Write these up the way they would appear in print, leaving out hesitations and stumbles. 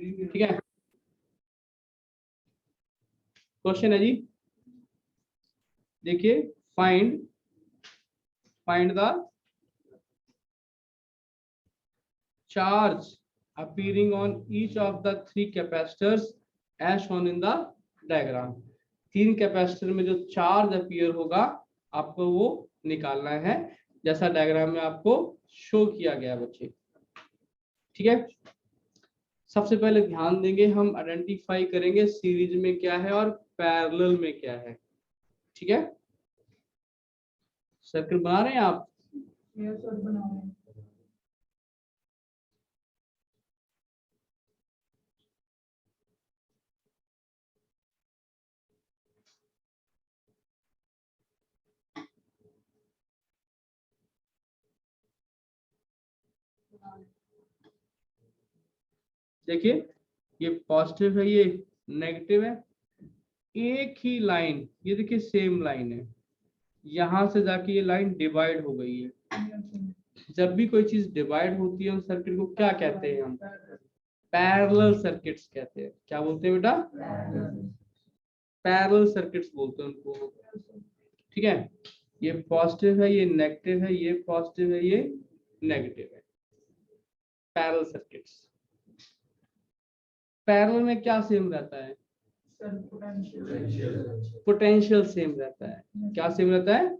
ठीक है, क्वेश्चन है जी, देखिए find the charge appearing on each of the three capacitors as shown in the diagram। तीन capacitor में जो चार्ज अपीयर होगा आपको वो निकालना है, जैसा डायग्राम में आपको शो किया गया बच्चे। ठीक है, सबसे पहले ध्यान देंगे, हम आइडेंटिफाई करेंगे सीरीज में क्या है और पैरेलल में क्या है। ठीक है, सर्किट बना रहे हैं आप? बना रहे हैं। देखिए ये पॉजिटिव है, ये नेगेटिव है, एक ही लाइन, ये देखिए सेम लाइन है, यहां से जाके ये लाइन डिवाइड हो गई है। जब भी कोई चीज डिवाइड होती है उस सर्किट को क्या कहते हैं हम? पैरेलल सर्किट्स कहते हैं। क्या बोलते हैं बेटा? पैरेलल सर्किट्स बोलते हैं उनको। ठीक है, ये पॉजिटिव है, ये नेगेटिव है, ये पॉजिटिव है, ये नेगेटिव है, पैरेलल सर्किट्स। पैरेलल में क्या सेम रहता है? पोटेंशियल सेम रहता है। क्या सेम रहता है?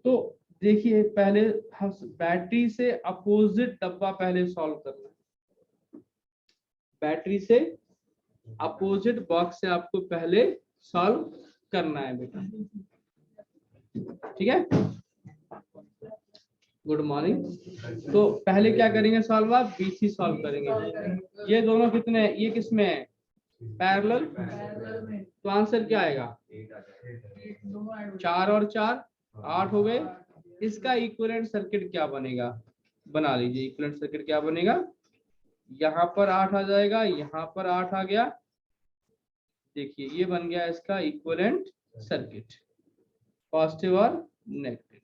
तो देखिए पहले हम बैटरी से अपोजिट डब्बा पहले सॉल्व करना है। बैटरी से अपोजिट बॉक्स से आपको पहले सॉल्व करना है बेटा। ठीक है, गुड मॉर्निंग। तो पहले क्या करेंगे सॉल्व? आप बीसी सॉल्व करेंगे। ये दोनों कितने हैं? ये किसमें है? पैरेलल। तो आंसर क्या आएगा? 4 और 4 8 हो गए। इसका इक्विवेलेंट सर्किट क्या बनेगा? बना लीजिए, इक्विवेलेंट सर्किट क्या बनेगा? यहाँ पर 8 आ जाएगा, यहाँ पर 8 आ गया। देखिए ये बन गया इसका इक्विवेलेंट सर्किट, पॉजिटिव और नेगेटिव।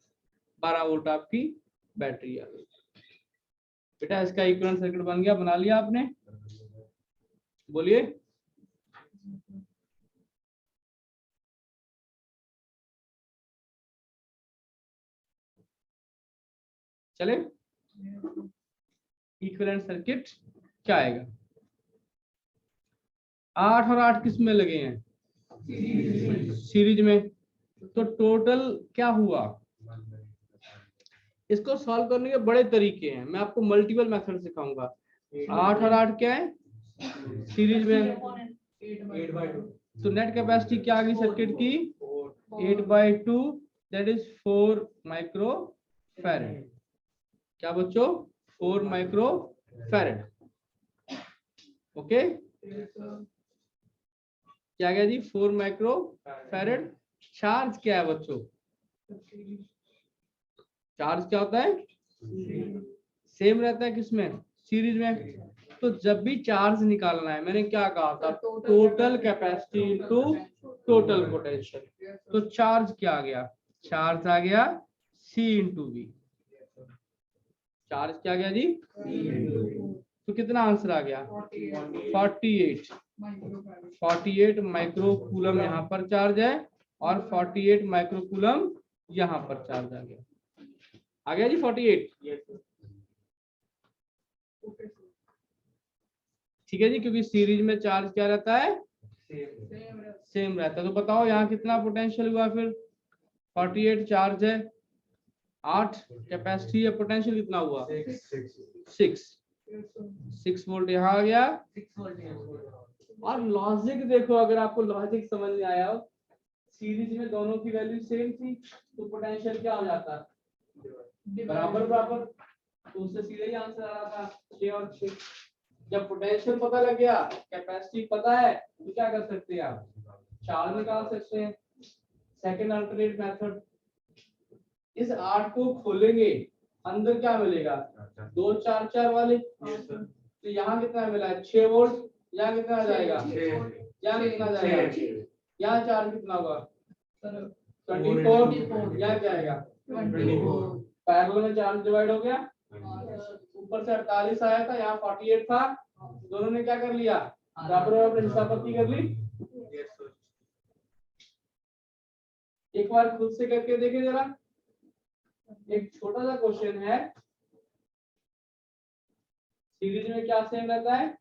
12 वोल्ट आपकी बैटरी आ गई बेटा। इसका इक्विवेलेंट सर्किट बन गया। बना लिया आपने? बोलिए। चले, इक्विवेलेंट सर्किट क्या आएगा? 8 और 8 किस में लगे हैं? सीरीज में। तो टोटल क्या हुआ? इसको सॉल्व करने के बड़े तरीके हैं, मैं आपको मल्टीपल मेथड सिखाऊंगा। 8 और 8 क्या है? सीरीज में। तो नेट कैपेसिटी क्या आ गई सर्किट की? 8/2, दैट इज 4 माइक्रो फैरेड। क्या बच्चों? 4 माइक्रो फैरेड। ओके, क्या गया जी? 4 माइक्रो फैरेड। चार्ज क्या है बच्चों? चार्ज क्या होता है? सेम रहता है किसमें? सीरीज में। तो जब भी चार्ज निकालना है, मैंने क्या कहा था? Total capacity into total potential. तो चार्ज क्या आ गया? चार्ज आ गया C इंटू वी। चार्ज क्या आ गया जी? तो कितना आंसर आ गया? 48 माइक्रो कूलम यहाँ पर चार्ज है और 48 माइक्रो कूलम यहाँ पर चार्ज आ गया। आ गया जी 48। ठीक है जी, क्योंकि सीरीज में चार्ज क्या रहता है? सेम रहता है। तो बताओ यहाँ कितना पोटेंशियल हुआ फिर? 48 चार्ज है, 8 कैपेसिटी है, पोटेंशियल कितना हुआ? 6 वोल्ट यहाँ आ गया। और लॉजिक देखो, अगर आपको लॉजिक समझ में आया हो, सीरीज में दोनों की वैल्यू सेम थी तो पोटेंशियल क्या हो जाता? बराबर बराबर। तो उससे सीधे ही आंसर आ रहा था 6 और 6। जब पोटेंशियल पता लग गया, कैपेसिटी पता है, तो क्या कर सकते हैं आप? चार्ज निकाल सकते हैं। सेकंड अल्टरनेट मेथड, इस 8 को खोलेंगे, अंदर क्या मिलेगा? 2 4 4 वाले। तो यहाँ कितना मिला है? 6 वोल्ट। यहाँ कितना आ जाएगा? यहाँ कितना आ जाएगा? यहाँ चार्ज कितना होगा? 24। यहाँ क्या आएगा? 24। पैरेलल में चार्ज डिवाइड हो गया। ऊपर से 48 आया था, यहाँ 48 था, दोनों ने क्या कर लिया, बराबर बराबर हिस्सापत्ति कर ली। एक बार खुद से करके देखें जरा, एक छोटा सा क्वेश्चन है, सीरीज में क्या सेम रहता है,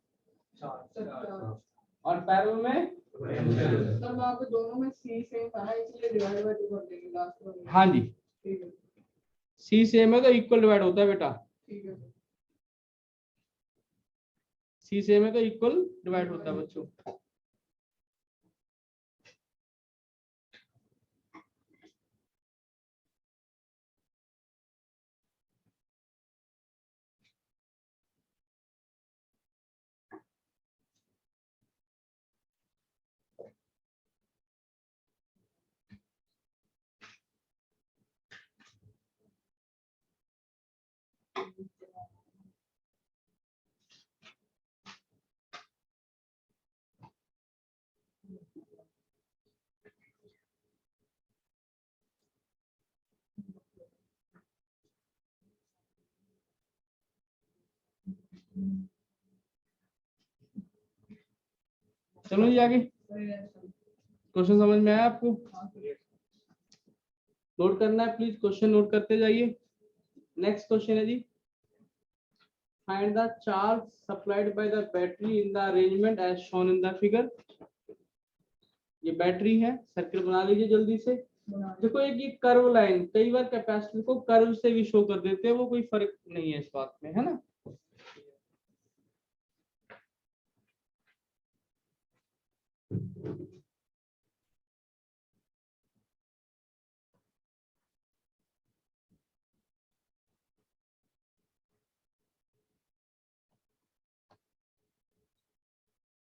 और पैरेलल में, सर वहाँ पे दोनों में सी सेम था ना, इसलिए डिवाइड बाय 2 कर देंगे लास्ट में। हाँ जी, ठीक है सी सेम है तो इक्वल डिवाइड होता है बेटा, ठीक है सर। सी सेम है तो इक्वल डिवाइड होता है बच्चों। चलो जी आगे, क्वेश्चन समझ में आया आपको, नोट करना है प्लीज, क्वेश्चन नोट करते जाइए। नेक्स्ट क्वेश्चन है जी, find the charge supplied by the battery in the arrangement as shown in the figure. ये बैटरी है, सर्किल बना लीजिए जल्दी से। देखो एक ये कर्व लाइन, कई बार कैपेसिटर को कर्व से भी शो कर देते हैं, वो कोई फर्क नहीं है इस बात में, है ना।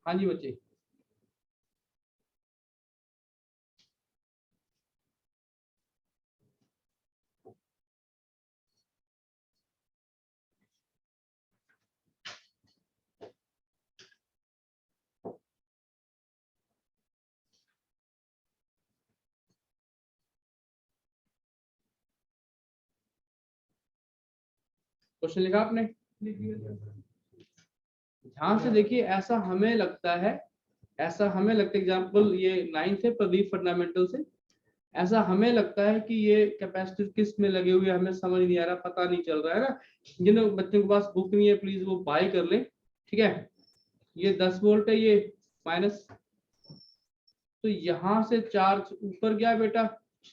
हाँ जी बच्चे, क्वेश्चन लिखा आपने, ध्यान से देखिए। ऐसा हमें लगता है, एग्जाम्पल ये 9th है प्रदीप फंडामेंटल से, ऐसा हमें लगता है कि ये कैपेसिटर किस में लगे हुए, हमें समझ नहीं आ रहा, पता नहीं चल रहा है ना। जिन बच्चों के पास बुक नहीं है प्लीज वो बाय कर ले, ठीक है। ये 10 वोल्ट है, ये माइनस, तो यहाँ से चार्ज ऊपर गया बेटा,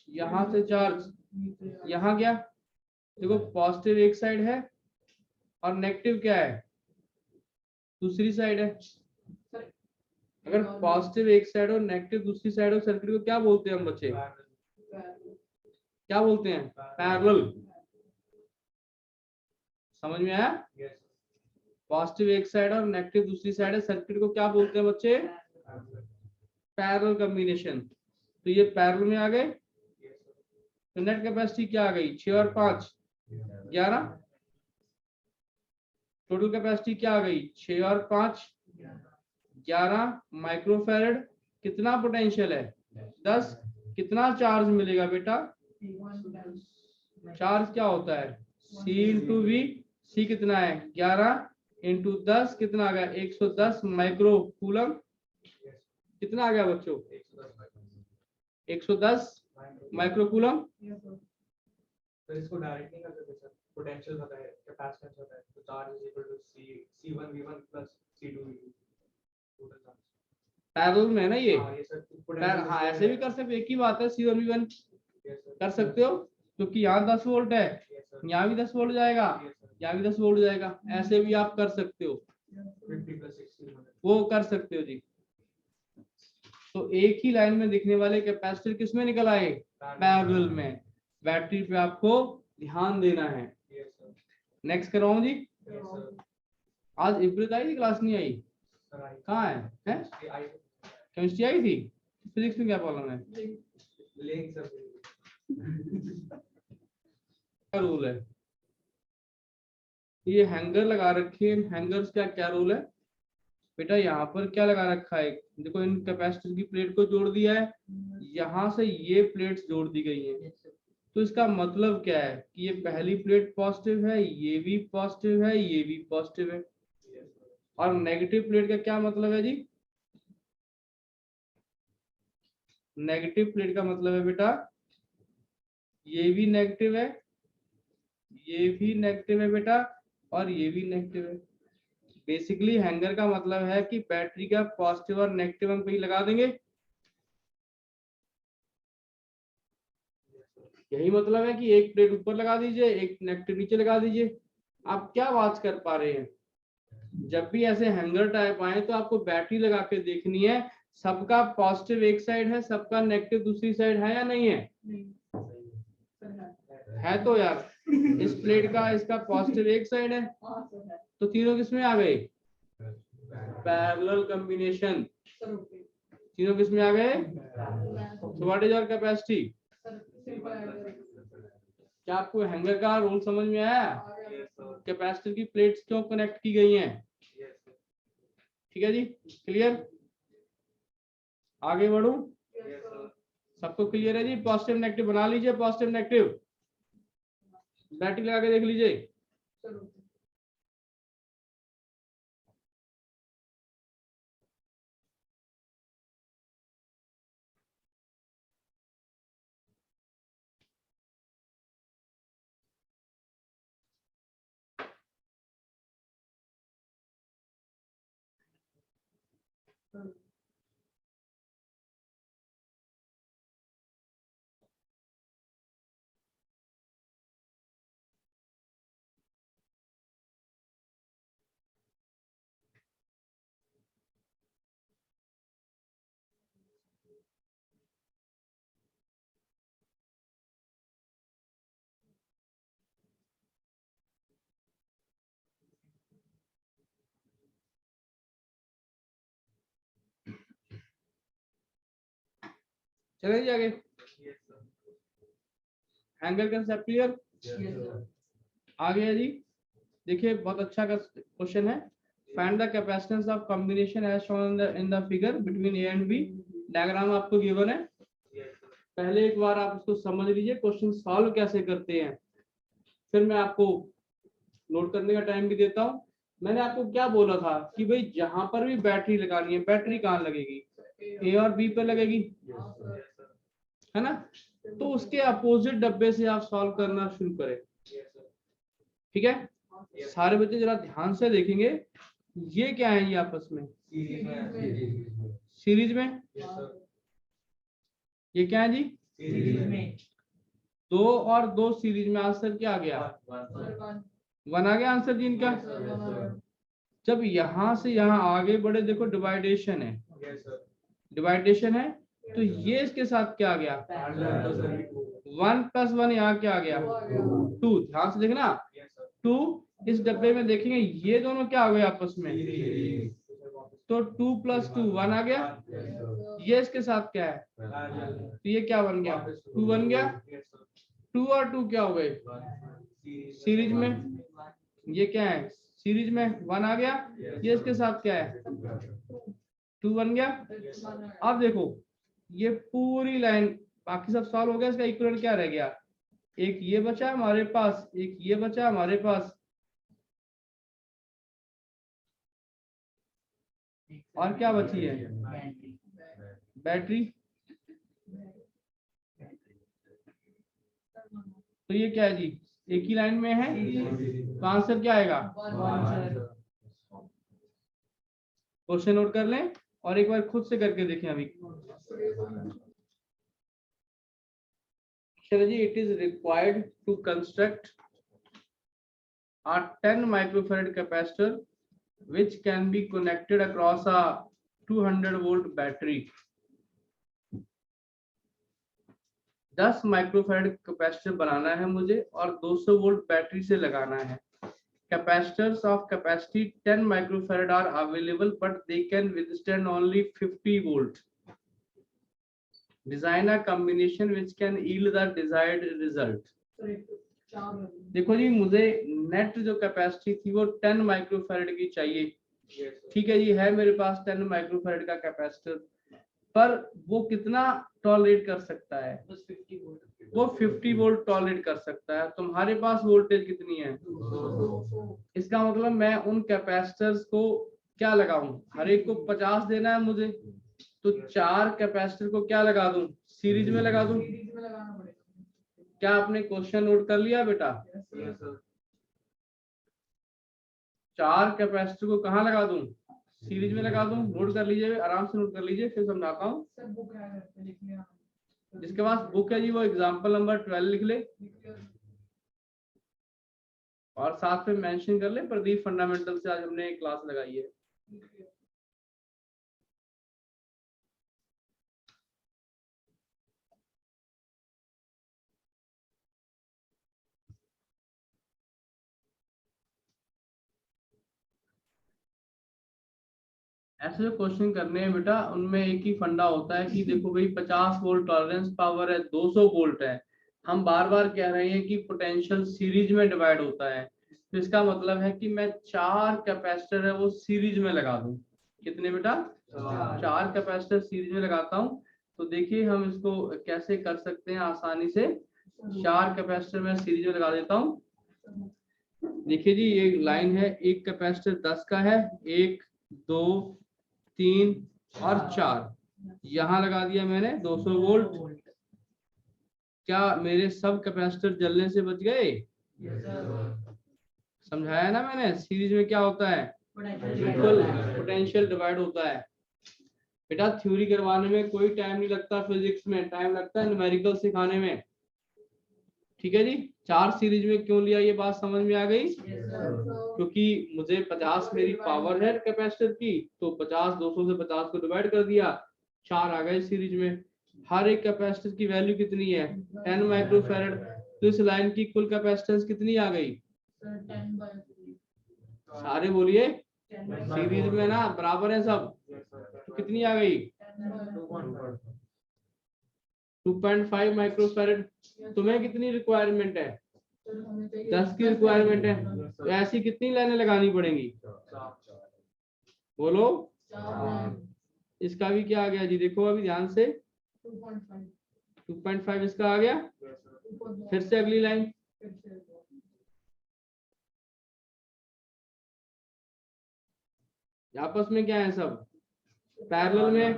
यहाँ से चार्ज यहाँ गया। देखो पॉजिटिव एक साइड है और नेगेटिव क्या है, दूसरी साइड है। अगर पॉजिटिव एक साइड और नेगेटिव दूसरी साइड हो, सर्किट को क्या बोलते हैं हम बच्चे, क्या बोलते हैं, पैरेलल। समझ में आया, पॉजिटिव एक साइड और नेगेटिव दूसरी साइड है, सर्किट को क्या बोलते हैं बच्चे, पैरेलल कॉम्बिनेशन। तो ये पैरेलल में आ गए, तो नेट कैपेसिटी क्या आ गई, 6 और 5 11, टोटल कैपेसिटी क्या आ गई, 6 और 5 11 माइक्रोफैरड। कितना पोटेंशियल है, 10। कितना चार्ज मिलेगा बेटा, चार्ज क्या होता है, C इंटू वी। सी कितना है, 11 इंटू 10 कितना आ गया, 110 माइक्रो कूलम। कितना आ गया बच्चों, 110 माइक्रो कूलम। तो इसको डायरेक्ट नहीं कर सकते सर, पोटेंशियल पता है, कैपेसिटेंस पता है, तो charge is equal to C1V1 plus C2V2 total charge. Parallel में है ना ये, हां ये सर पोटेंशियल। हाँ ऐसे भी कर सकते, एक ही बात है, C1V1 कर सकते हो, क्योंकि यहाँ 10 वोल्ट है, यहाँ भी 10 वोल्ट जाएगा, यहाँ भी 10 वोल्ट जाएगा, ऐसे भी आप कर सकते हो, 50 + 60 वो कर सकते हो जी। तो एक ही लाइन में दिखने वाले कैपेसिटर किस में निकल आए, पैरेलल में। बैटरी पे आपको ध्यान देना है। नेक्स्ट कराऊं जी, आज इब्रित आई थी, क्लास नहीं आई, कहाँ है? केमिस्ट्री आई थी, फिजिक्स में क्या प्रॉब्लम है, लिंक सर क्या रूल है, ये हैंगर लगा रखे हैं, हैंगर्स का क्या रूल है बेटा, यहाँ पर क्या लगा रखा है, देखो इन कैपेसिटर की प्लेट को जोड़ दिया है, यहाँ से ये प्लेट्स जोड़ दी गई हैं। तो इसका मतलब क्या है कि ये पहली प्लेट पॉजिटिव है, ये भी पॉजिटिव है, ये भी पॉजिटिव है, और नेगेटिव प्लेट का क्या मतलब है जी? नेगेटिव प्लेट का मतलब है बेटा ये भी नेगेटिव है, ये भी नेगेटिव है बेटा, और ये भी नेगेटिव है। बेसिकली हैंगर का मतलब है कि बैटरी का पॉजिटिव और नेगेटिव हम कहीं लगा देंगे, यही मतलब है कि एक प्लेट ऊपर लगा दीजिए, एक नेगेटिव नीचे लगा दीजिए। आप क्या बात कर पा रहे हैं? जब भी ऐसे हैंगर टाइप आए तो आपको बैटरी लगा के देखनी है, सबका पॉजिटिव एक साइड है, सबका नेगेटिव दूसरी साइड है या नहीं है? है तो यार, इस प्लेट का इसका पॉजिटिव एक साइड है, तो तीनों किसमें आ गए? Parallel combination. तीनों किसमें आ गए? तो व्हाट इज आवर कैपेसिटी? क्या आपको हैंगर का रोल समझ में आया? कैपेसिटर की प्लेट्स क्यों कनेक्ट की गई हैं? ठीक है जी, क्लियर? आगे बढ़ूं? सबको क्लियर है जी? पॉजिटिव नेगेटिव बना लीजिए, पॉजिटिव नेगेटिव बैटरी लगा के देख लीजिए। चले जी आगे। Hanger concept clear? आ गया जी। देखिए बहुत अच्छा का क्वेश्चन है। Find the capacitance of combination as shown in the figure between A and B. Diagram आपको गिवन है, पहले एक बार आप इसको समझ लीजिए, क्वेश्चन सॉल्व कैसे करते हैं, फिर मैं आपको नोट करने का टाइम भी देता हूँ। मैंने आपको क्या बोला था कि भाई जहां पर भी बैटरी लगानी है, बैटरी कहाँ लगेगी? ए और बी पर लगेगी, है ना? तो उसके अपोजिट डब्बे से आप सॉल्व करना शुरू करें। ठीक है, सारे बच्चे जरा ध्यान से देखेंगे, ये क्या है? ये आपस में सीरीज में, ये क्या है जी? सीरीज में 2 और 2 सीरीज में, आंसर क्या आ गया? 1 आ गया आंसर जी इनका। जब यहां से यहां आगे बढ़े, देखो डिवाइडेशन है, डिवाइडेशन है, तो ये इसके साथ क्या आ गया? 1 + 1 यहाँ क्या आ गया? 2। ध्यान से देखना, 2 इस डब्बे में देखेंगे, ये दोनों क्या हो गए आपस में? तो 2 + 2 1 आ गया। ये इसके साथ क्या है? तो ये क्या बन गया? 2 बन गया। 2 और 2 क्या हो गए? सीरीज में। ये क्या है? सीरीज में 1 आ गया। ये इसके साथ क्या है? 2 बन गया। अब देखो ये पूरी लाइन, बाकी सब सॉल्व हो गया, इसका इक्विवेलेंट क्या रह गया? एक ये बचा हमारे पास, एक ये बचा हमारे पास, और क्या बची है? बैटरी। तो ये क्या है जी? एक ही लाइन में है, तो आंसर क्या आएगा? क्वेश्चन नोट कर लें और एक बार खुद से करके देखें अभी। चलो जी, it is required to construct a 10 microfarad capacitor which can be connected across a 200 volt battery. 10 microfarad capacitor बनाना है मुझे और 200 वोल्ट बैटरी से लगाना है। Capacitors of capacity 10 microfarad are available, but they can withstand only 50 volt. Design a combination which can yield the desired result. देखो जी, मुझे net जो capacity थी वो 10 माइक्रोफैराड की चाहिए। ठीक है जी, है मेरे पास 10 माइक्रोफैराड का कैपेसिटर, पर वो कितना टॉलरेट कर सकता है? वो 50 वोल्ट टॉलरेट कर सकता है। तुम्हारे पास वोल्टेज कितनी है? इसका मतलब मैं उन कैपेसिटर्स को क्या लगाऊं, हर एक को 50 देना है मुझे, तो 4 कैपेसिटर को क्या लगा दूं, सीरीज में लगा दूं। सीरीज में लगाना पड़ेगा। क्या आपने क्वेश्चन नोट कर लिया बेटा? Yes, sir. 4 कैपेसिटर को कहाँ लगा दूं, सीरीज में लगा दूं। नोट कर लीजिए, आराम से नोट कर लीजिए, फिर समझाता हूँ। सर बुक है घर पे, लिख लिया। जिसके पास बुक है जी वो एग्जाम्पल नंबर 12 लिख ले, लिख लिया। और साथ में मेंशन कर ले प्रदीप फंडामेंटल से आज हमने एक क्लास लगाई है। लिख लिया। ऐसे जो क्वेश्चन करने हैं बेटा, उनमें एक ही फंडा होता है कि देखो भाई 50 वोल्ट टॉलरेंस पावर है, 200 वोल्ट है, हम बार बार कह रहे हैं कि पोटेंशियल सीरीज में डिवाइड होता है, तो इसका मतलब है कि मैं 4 कैपेसिटर है वो सीरीज में लगा दूं। कितने बेटा? 4 कैपेसिटर सीरीज में लगाता हूँ। तो देखिए हम इसको कैसे कर सकते हैं आसानी से। 4 कैपेसिटर में सीरीज में लगा देता हूँ। देखिए जी ये लाइन है, एक कैपेसिटर 10 का है, 1 2 3 और 4, यहाँ लगा दिया मैंने 200 वोल्ट। क्या मेरे सब कैपेसिटर जलने से बच गए? समझाया ना मैंने, सीरीज में क्या होता है, इक्वल पोटेंशियल डिवाइड होता है। बेटा थ्योरी करवाने में कोई टाइम नहीं लगता, फिजिक्स में टाइम लगता है न्यूमेरिकल सिखाने में। ठीक है जी, 4 सीरीज में क्यों लिया ये बात समझ में आ गई? क्योंकि मुझे 50 मेरी पावर है कैपेसिटर की, तो 50 200 से 50 को डिवाइड कर दिया, 4 आ गए सीरीज में। हर एक कैपेसिटर की वैल्यू कितनी है? 10 माइक्रोफैरड। तो इस लाइन की कुल कैपेसिटेंस कितनी आ गई? सारे बोलिए, सीरीज में ना बराबर है सब, तो कितनी आ गई? 2.5 माइक्रोफैरड। तुम्हें कितनी रिक्वायरमेंट है? 10 की रिक्वायरमेंट है, तो ऐसी कितनी लाइनें लगानी पड़ेंगी? बोलो। इसका भी क्या आ गया जी, देखो अभी ध्यान से, 2.5 इसका आ गया। फिर से अगली लाइन, आपस में क्या है सब? पैरेलल में।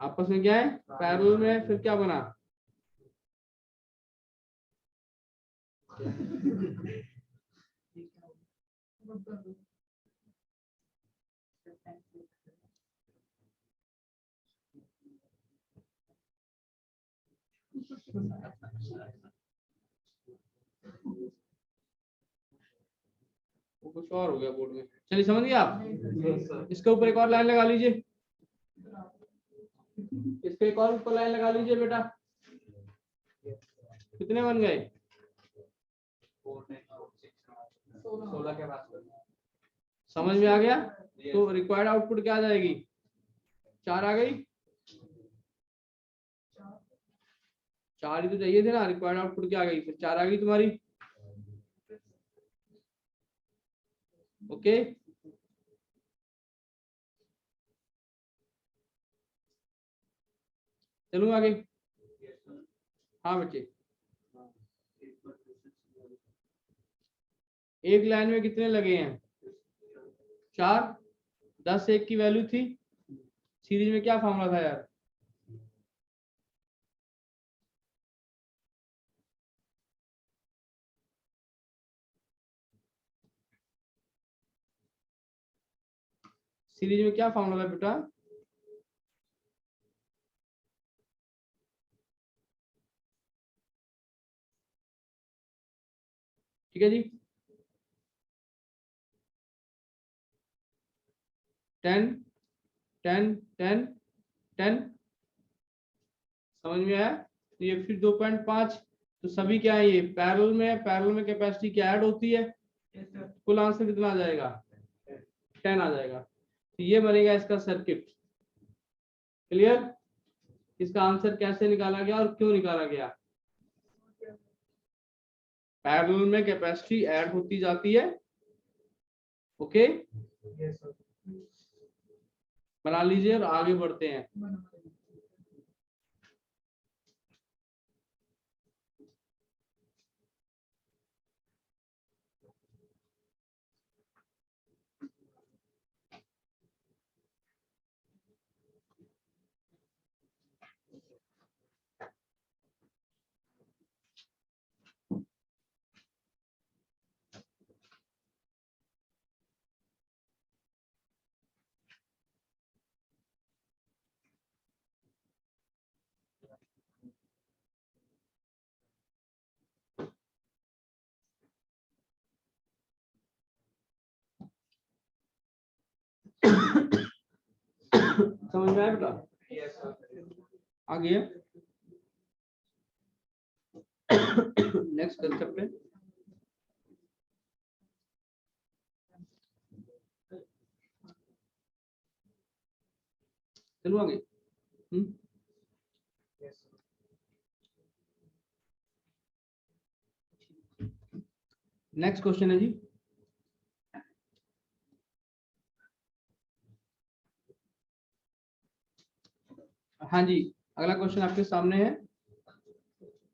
आपस में क्या है? पैरेलल में। फिर क्या बना? वो कुछ और हो गया बोर्ड में। चलिए समझ गए आप? इसके ऊपर एक और लाइन लगा लीजिए, इसके एक और ऊपर लाइन लगा लीजिए बेटा। कितने बन गए? 16 के पास। समझ में आ गया? तो रिक्वायर्ड आउटपुट क्या आ जाएगी? 4 आ गई। 4 ही तो चाहिए थे ना, रिक्वायर्ड आउटपुट क्या आ गई? फिर 4 आ गई तुम्हारी। ओके, चलूं आगे? हाँ बच्चे, एक लाइन में कितने लगे हैं? 4। 10 एक की वैल्यू थी, सीरीज में क्या फॉर्मूला था यार? सीरीज में क्या फॉर्मूला था बेटा? ठीक है जी, 10 10 10 10। समझ में आया? तो ये फिर 2.5, तो सभी क्या है, ये पैरेलल में है, पैरेलल में कैपेसिटी क्या ऐड होती है? कुल आंसर कितना आ जाएगा? 10 आ जाएगा। तो ये बनेगा इसका सर्किट। क्लियर? इसका आंसर कैसे निकाला गया और क्यों निकाला गया? पैरेलल में कैपेसिटी ऐड होती जाती है। ओके, बना लीजिए और आगे बढ़ते हैं। समझ में आया बेटा? Yes, sir. आगे नेक्स्ट कंसेप्ट है चलो आगे। Yes, sir. नेक्स्ट क्वेश्चन है जी, हाँ जी अगला क्वेश्चन आपके सामने है।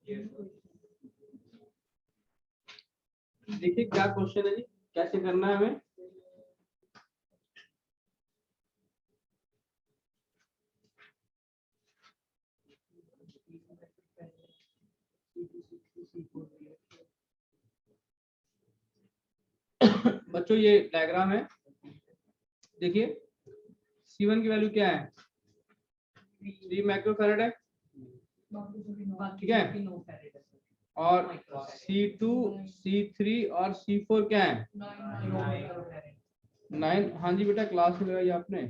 Yes, sir. देखिए क्या क्वेश्चन है जी, कैसे करना है हमें। बच्चों ये डायग्राम है, देखिए C1 की वैल्यू क्या है, 3 माइक्रोफैरड है, ठीक है, और C2, C3 और C4 क्या है, 9। हाँ जी बेटा क्लास में लगाई आपने।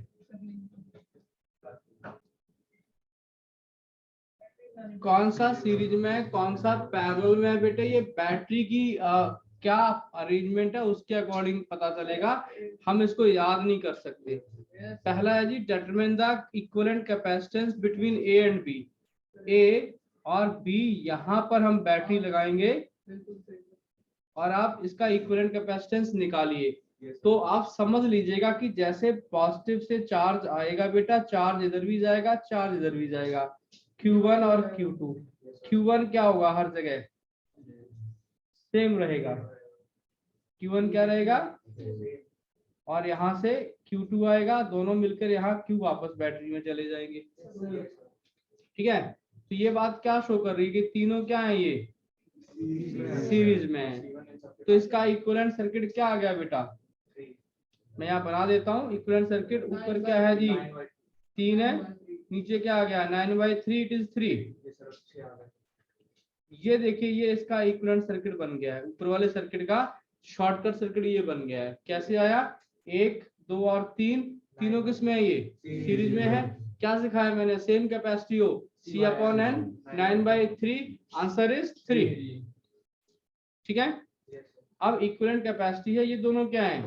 कौन सा सीरीज में है, कौन सा पैरेलल में है बेटे, ये बैटरी की क्या अरेंजमेंट है उसके अकॉर्डिंग पता चलेगा, हम इसको याद नहीं कर सकते। पहला है जी determine the equivalent capacitance between A and B. A और बी यहाँ पर हम बैटरी लगाएंगे और आप इसका इक्विवेलेंट कैपेसिटेंस निकालिए। तो आप समझ लीजिएगा कि जैसे पॉजिटिव से चार्ज आएगा बेटा, चार्ज इधर भी जाएगा, चार्ज इधर भी जाएगा, Q1 और Q2। Q1 क्या होगा, हर जगह सेम रहेगा, Q1 क्या रहेगा, और यहाँ से Q2 आएगा, दोनों मिलकर यहाँ Q वापस बैटरी में चले जाएंगे, ठीक है। तो ये बात क्या शो कर रही है कि तीनों क्या है, ये सीरीज में है। तो इसका इक्विवेलेंट सर्किट क्या आ गया बेटा, मैं यहाँ बना देता हूँ। इक्विवेलेंट सर्किट ऊपर क्या है जी, 3 है, नीचे क्या आ गया 9/3, इट इज 3। ये देखिए ये इसका इक्विवेलेंट सर्किट बन गया है, ऊपर वाले सर्किट का शॉर्टकट सर्किट ये बन गया है। कैसे आया, 1, 2 और 3 तीनों किस में है, ये सीरीज में है। क्या सिखाया मैंने, सेम कैपेसिटी हो, C/N 9/3, आंसर इज 3, ठीक है। अब इक्विवेलेंट कैपेसिटी है, ये दोनों क्या है,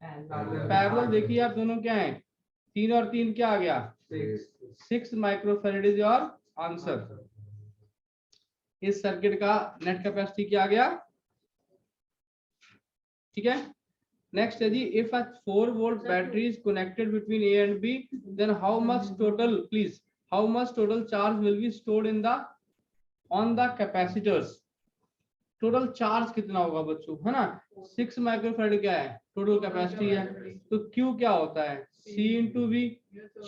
पैरेलल। देखिए आप दोनों क्या है, 3 और 3 क्या आ गया, 6 माइक्रोफैरड इज योर आंसर। इस सर्किट का नेट कैपेसिटी क्या आ गया, ठीक है। नेक्स्ट है जी, if a 4 volt battery is connected between A and B, then how much total, please how much total charge will be stored in the on the capacitors. Total charge कितना होगा बच्चों, है ना। 6 माइक्रोफैरड क्या है total capacity है, तो Q क्या होता है, C into V,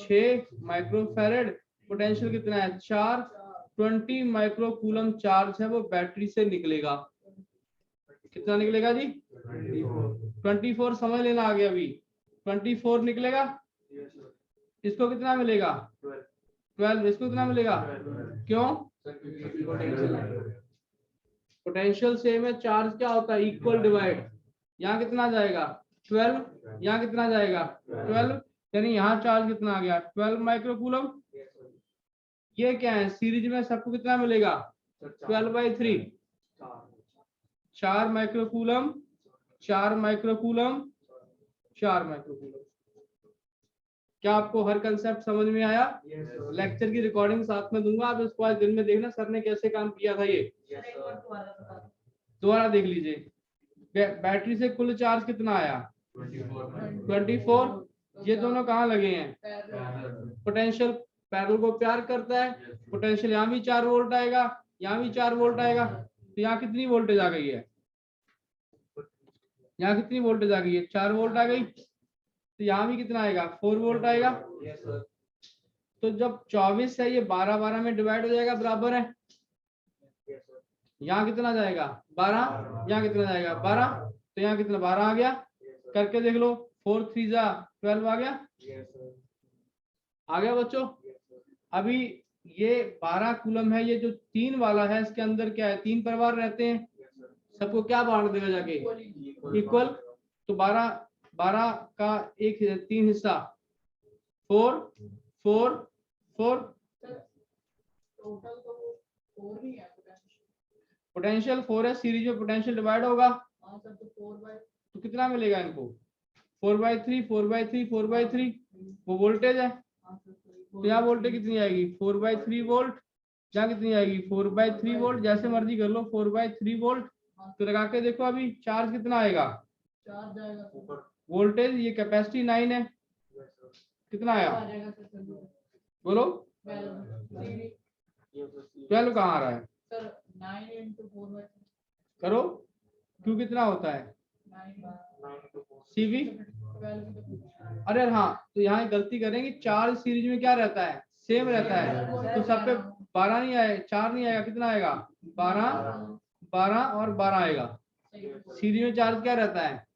6 microfarad, potential कितना है 4, 20 माइक्रोकूलम चार्ज है वो बैटरी से निकलेगा। कितना निकलेगा जी, 24 समझ लेना आगे, अभी 24 निकलेगा। इसको कितना मिलेगा 12, इसको कितना मिलेगा, क्यों, पोटेंशियल सेम है, चार्ज क्या होता है इक्वल डिवाइड, यहाँ कितना जाएगा 12, यहाँ कितना जाएगा 12, यानी यहाँ चार्ज कितना आ गया 12 माइक्रोकूलम। ये क्या है सीरीज में, सबको कितना मिलेगा 12/3, 4 माइक्रोकूलम, 4 माइक्रोकूलम, 4 माइक्रोकूलम। क्या आपको हर कंसेप्ट समझ में आया? लेक्चर की रिकॉर्डिंग साथ में दूंगा, आप इसको आज दिन में देखना सर ने कैसे काम किया था। ये दोबारा देख लीजिए, बैटरी से कुल चार्ज कितना आया 24। ये दोनों कहाँ लगे हैं, पोटेंशियल पैरेलल को प्यार करता है, पोटेंशियल यहाँ भी 4 वोल्ट आएगा, यहाँ भी 4 वोल्ट आएगा, तो यहाँ कितनी वोल्टेज आ गई है, यहाँ कितनी वोल्टेज आ गई है 4 वोल्ट आ गई, तो यहाँ भी कितना आएगा 4 वोल्ट आएगा। तो जब 24 है ये 12 में डिवाइड हो जाएगा, बराबर है, यहाँ कितना जाएगा 12, यहाँ कितना जाएगा 12, तो यहाँ कितना 12 आ गया, करके देख लो, 4 3 जा 12 आ गया, आ गया बच्चों। अभी ये 12 कूलम है, ये जो 3 वाला है इसके अंदर क्या है 3 परिवार रहते हैं, सबको क्या बांट देगा जाके इक्वल, तो 12 12 का एक 3 हिस्सा 4 4 4 टोटल तो वो 4 ही है पोटेंशियल 4 है, सीरीज में पोटेंशियल डिवाइड होगा हाँ सर, तो 4/। तो कितना मिलेगा इनको 4/3 4/3 4/3 वो वोल्टेज है। हाँ सर, तो यहाँ वोल्टेज कितनी आएगी 4/3 वोल्ट, यहाँ कितनी आएगी 4/3 वोल्ट, जैसे मर्जी कर लो 4/3 वोल्ट। तो लगा के देखो अभी चार्ज कितना आएगा, चार्ज जाएगा ऊपर, वोल्टेज ये कैपेसिटी 9 है, कितना आया आ जाएगा सर। बोलो 12 12 कहाँ आ रहा है, सर 9 into 4/3 करो क्यों कितना होता है 9 सीवी। 12 अरे हाँ तो यहाँ गलती करेंगे, चार्ज सीरीज में क्या रहता है सेम रहता है, तो सब पे 12 नहीं आए 4 नहीं आएगा, कितना आएगा 12 12 और 12 आएगा। सीरीज में चार्ज क्या रहता है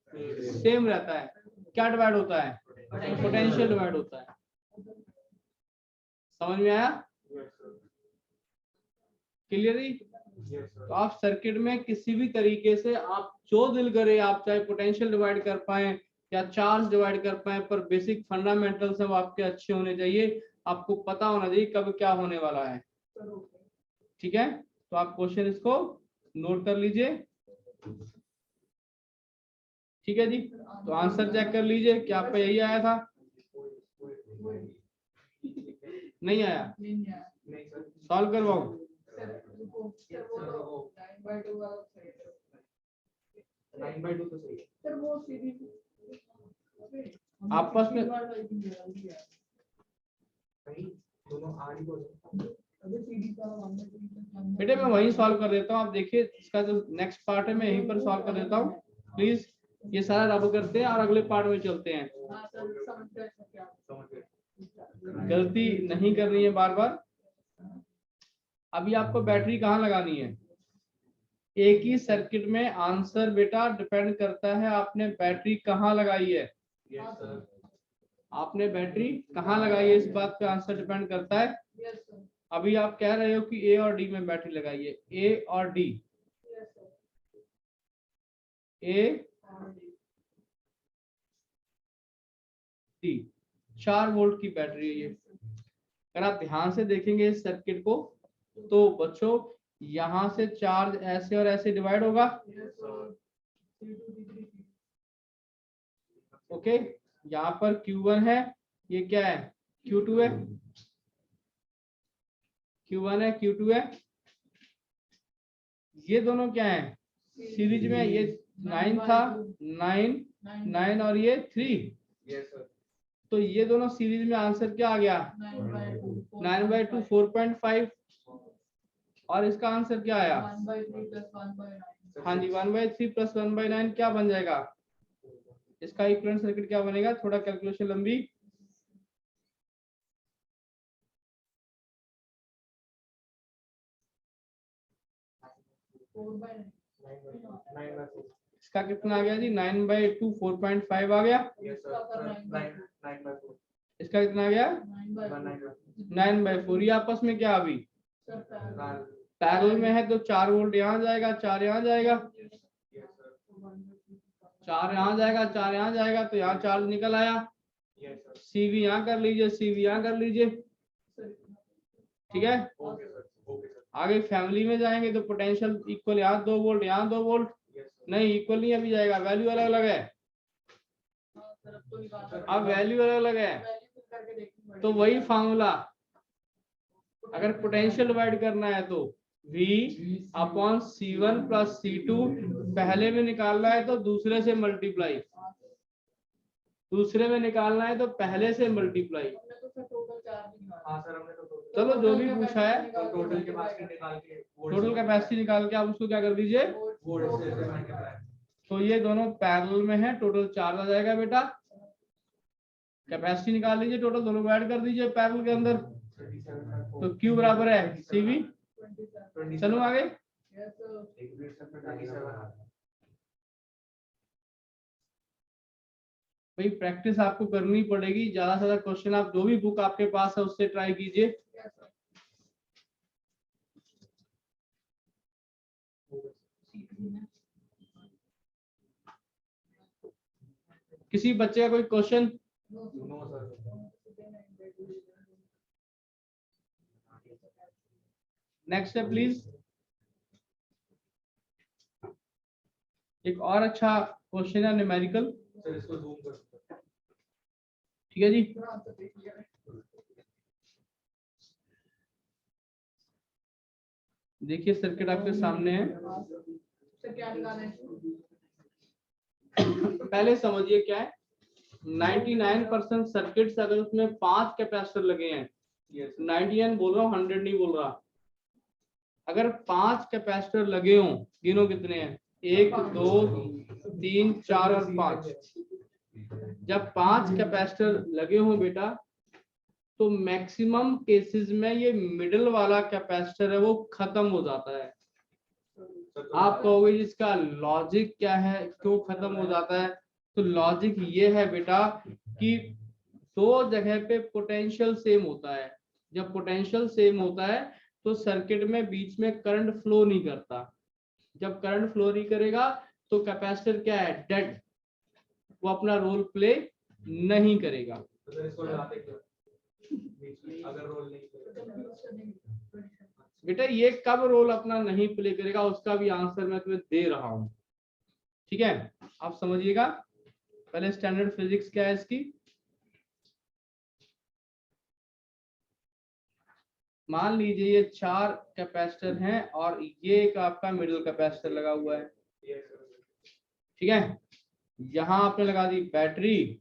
सेम रहता है, क्या डिवाइड होता है पोटेंशियल डिवाइड होता है। समझ में आया क्लियरली। तो आप सर्किट में किसी भी तरीके से आप जो दिल करे आप चाहे पोटेंशियल डिवाइड कर पाए या चार्ज डिवाइड कर पाए, पर बेसिक फंडामेंटल्स है वो आपके अच्छे होने चाहिए, आपको पता होना चाहिए कब क्या होने वाला है। ठीक है, तो आप क्वेश्चन इसको नोट कर लीजिए। ठीक है जी, तो आंसर चेक कर लीजिए, क्या आपका यही आया था, नहीं आया, सॉल्व करवाओ। आपस में बेटे मैं वही सॉल्व कर देता हूँ, आप देखिए इसका जो नेक्स्ट पार्ट है मैं यहीं पर सॉल्व कर देता हूँ, प्लीज ये सारा रब करते हैं और अगले पार्ट में चलते हैं। गलती नहीं करनी है बार बार। अभी आपको बैटरी कहाँ लगानी है, एक ही सर्किट में आंसर बेटा डिपेंड करता है आपने बैटरी कहाँ लगाई है। आपने बैटरी कहाँ लगाई है इस बात पे आंसर डिपेंड करता है। अभी आप कह रहे हो कि ए और डी में बैटरी लगाइए, ए और डी, ए डी 4 वोल्ट की बैटरी है ये। अगर आप ध्यान से देखेंगे इस सर्किट को तो बच्चों यहां से चार्ज ऐसे और ऐसे डिवाइड होगा। ओके, यहाँ पर Q1 है, ये क्या है Q2 है, Q1 है Q2 है, ये दोनों क्या है सीरीज में, ये 9 था 9 और ये 3, तो ये दोनों सीरीज में आंसर क्या आ गया 9/2 4.5, और इसका आंसर क्या आया 1/3 हाँ जी 1/3 + 1/9 क्या बन जाएगा, इसका इक्विवेलेंट सर्किट क्या बनेगा, थोड़ा कैलकुलेशन लंबी, इसका कितना आ गया जी 9/2 4.5 आ गया, इसका कितना आ गया 9/4, ये आपस में क्या अभी पैरेलल में है, तो 4 वोल्ट यहाँ जाएगा 4 यहाँ जाएगा, 4 यहाँ जाएगा 4 यहाँ जाएगा, तो यहाँ चार्ज निकल आया। सीवी यहाँ कर लीजिए, सीवी यहाँ कर लीजिए, ठीक है। आगे फैमिली में जाएंगे तो पोटेंशियल इक्वल, यहाँ 2 वोल्ट यहाँ 2 वोल्ट, नहीं इक्वल नहीं अभी जाएगा, वैल्यू अलग अलग है, अब वैल्यू अलग अलग है, तो वही फार्मूला, अगर पोटेंशियल डिवाइड करना है तो V/C1 + C2 पहले में निकालना है तो दूसरे से मल्टीप्लाई, दूसरे में निकालना है तो पहले से मल्टीप्लाई। चलो जो भी पूछा है टोटल कैपेसिटी निकाल के आप उसको क्या कर दीजिए, तो ये दोनों पैरेलल में है, टोटल चार्ज आ जाएगा बेटा, कैपेसिटी निकाल लीजिए, टोटल दोनों को ऐड कर दीजिए पैरेलल के अंदर, तो Q बराबर है CV। चलो आगे, भाई प्रैक्टिस आपको करनी पड़ेगी, ज्यादा से ज्यादा क्वेश्चन आप जो भी बुक आपके पास है उससे ट्राई कीजिए। किसी बच्चे का कोई क्वेश्चन? No sir. नेक्स्ट है प्लीज। एक और अच्छा क्वेश्चन है न्यूमेरिकल। सर इसको जूम कर। ठीक है जी, देखिए सर्किट आपके सामने है। सर क्या निकालना है? पहले समझिए क्या है। 99% सर्किट्स अगर उसमें 5 कैपेसिटर लगे हैं, 99 बोल रहा हूँ, 100 नहीं बोल रहा। अगर 5 कैपेसिटर लगे हों, गिनो कितने हैं? 1 2 3 4 और 5। जब 5 कैपेसिटर लगे हों बेटा, तो मैक्सिमम केसेस में ये मिडिल वाला कैपेसिटर है वो खत्म हो जाता है। आप कहोगे इसका लॉजिक क्या है, क्यों खत्म हो जाता है? तो लॉजिक ये है बेटा कि दो जगह पे पोटेंशियल सेम होता है। जब पोटेंशियल सेम होता है तो सर्किट में बीच में करंट फ्लो नहीं करता। जब करंट फ्लो नहीं करेगा तो कैपेसिटर क्या है? डेड, वो अपना रोल प्ले नहीं करेगा। तो सर इसको लगाते क्यों बीच में अगर रोल नहीं करेगा? बेटा ये कब रोल अपना नहीं प्ले करेगा उसका भी आंसर मैं तुम्हें दे रहा हूं। ठीक है, आप समझिएगा। पहले स्टैंडर्ड फिजिक्स क्या है इसकी। मान लीजिए ये 4 कैपेसिटर हैं और ये एक आपका मिडिल कैपेसिटर लगा हुआ है। ठीक है, यहां आपने लगा दी बैटरी।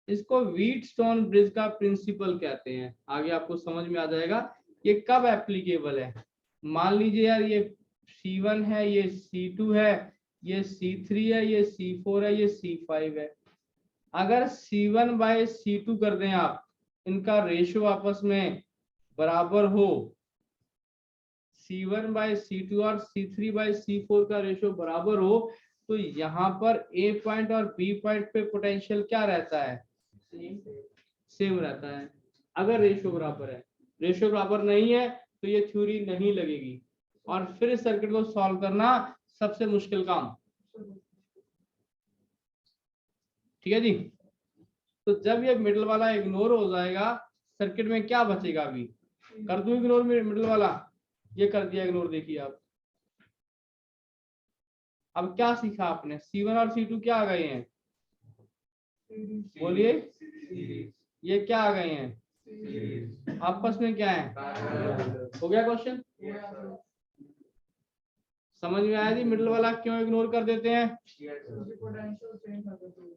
इसको व्हीटस्टोन ब्रिज का प्रिंसिपल कहते हैं, आगे आपको समझ में आ जाएगा ये कब एप्लीकेबल है। मान लीजिए यार ये C1 है, ये C2 है, ये C3 है, ये C4 है, ये C5 है। अगर C1 बाय C2 कर दें आप, इनका रेशियो आपस में बराबर हो, C1 बाय C2 और C3 बाय C4 का रेशियो बराबर हो, तो यहाँ पर A पॉइंट और B पॉइंट पे पोटेंशियल क्या रहता है? सेम रहता है। अगर रेशियो बराबर है, रेशियो बराबर नहीं है तो ये थ्योरी नहीं लगेगी। और फिर इस सर्किट को सॉल्व करना सबसे मुश्किल काम। ठीक है जी, तो जब ये मिडिल वाला इग्नोर हो जाएगा, सर्किट में क्या बचेगा? अभी कर दूं इग्नोर मिडिल वाला, ये कर दिया इग्नोर। देखिए आप अब क्या सीखा आपने? C1 और C2 क्या आ गए हैं? बोलिए, ये क्या आ गए हैं? आपस में क्या है? हो गया क्वेश्चन? समझ में आया जी मिडिल वाला क्यों इग्नोर कर देते हैं?